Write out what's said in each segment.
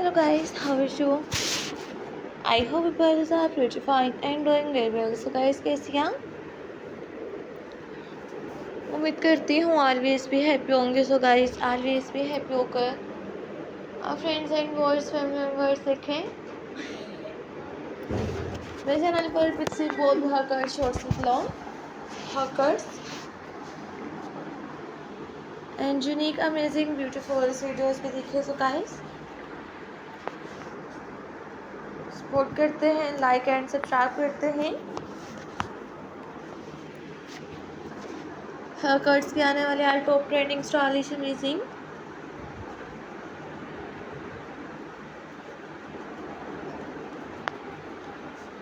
Hello guys, how are you? I hope you guys are pretty fine and doing very well. So guys, कैसी हैं? उम्मीद करती हूँ always भी happy होंगे. सो गाइस, ऑलवेज भी हैप्पी होकर आप friends and words family members देखें. मेरे चैनल पर पिक्सी बोल हकर शॉर्ट्स ब्लॉग हकर्स and unique amazing beautiful videos भी देखिए. सो गाइस, सपोर्ट करते हैं, लाइक एंड सब्सक्राइब करते हैं. हेयरकट्स के आने वाले are top trending stylish amazing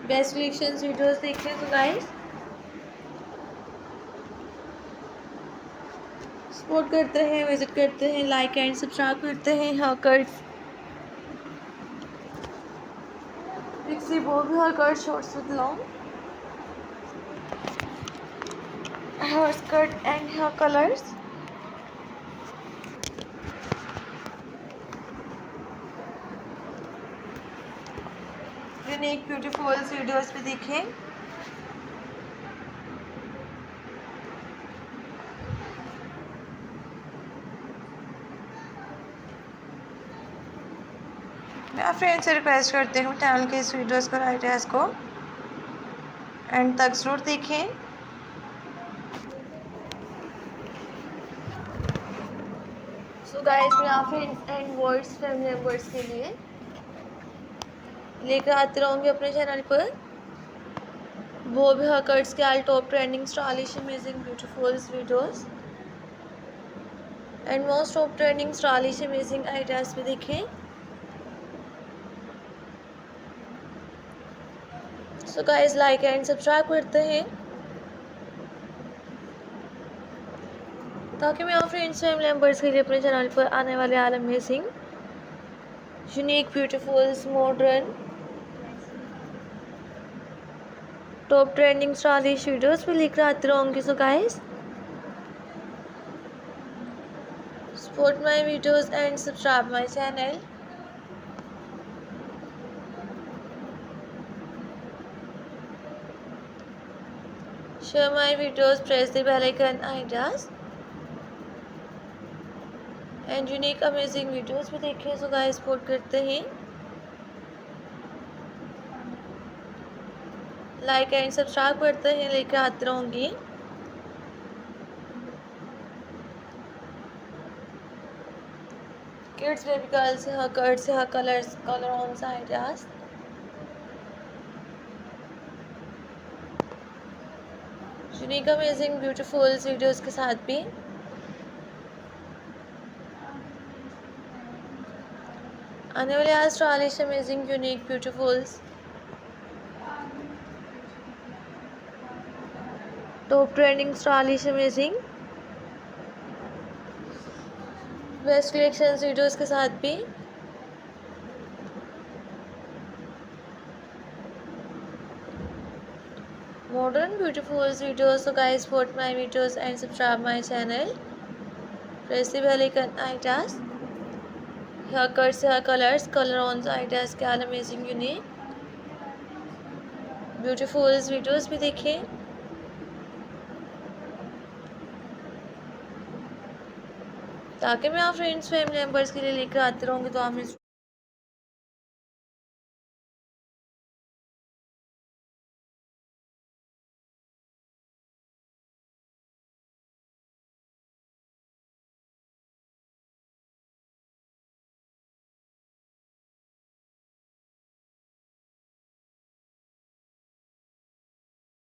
best collections videos देखते हैं. तो गाइस, सपोर्ट करते हैं, विजिट करते हैं, लाइक एंड सब्सक्राइब करते हैं. Haircuts pixie bob haircut shorts with long hair skirt and hair colours. Unique beautiful videos भी देखें. मैं आप फ्रेंड्स से रिक्वेस्ट करती हूँ चैनल के इस वीडियोस को आइडियाज़ को एंड तक ज़रूर देखें. सो गाइस, मैं आप friends and words family members के लिए लेकर आते रहूँगी अपने चैनल पर वो भी हेयरकट्स के all top trending stylish amazing beautiful videos and most of trending stylish amazing ideas भी देखें. So guys, like and subscribe करते हैं ताकि मैं आप फ्रेंड्स फैमिली मेम्बर्स के लिए अपने चैनल पर आने वाले all amazing unique beautiful modern top trending stylish videos भी लेकर आते रहूँगी. So guys, support my videos and subscribe my channel. Share my videos, press the bell icon ideas and unique amazing videos भी देखिए. So guys, support करते हैं, like and subscribe करते हैं, लेकर आते रहूँगी. Kids baby girls hair cuts hair colours colour on ideas unique amazing beautiful videos के साथ भी आने वाले आज stylish amazing unique beautiful top trending stylish amazing best collections videos के साथ भी modern beautiful videos. So guys, support my videos and subscribe my channel. Press the bell icon ideas haircuts hair colors color on ideas के all amazing unique beautiful videos भी देखें ताकि मैं आप friends family members के लिए लेकर आते रहूँगी. तो आप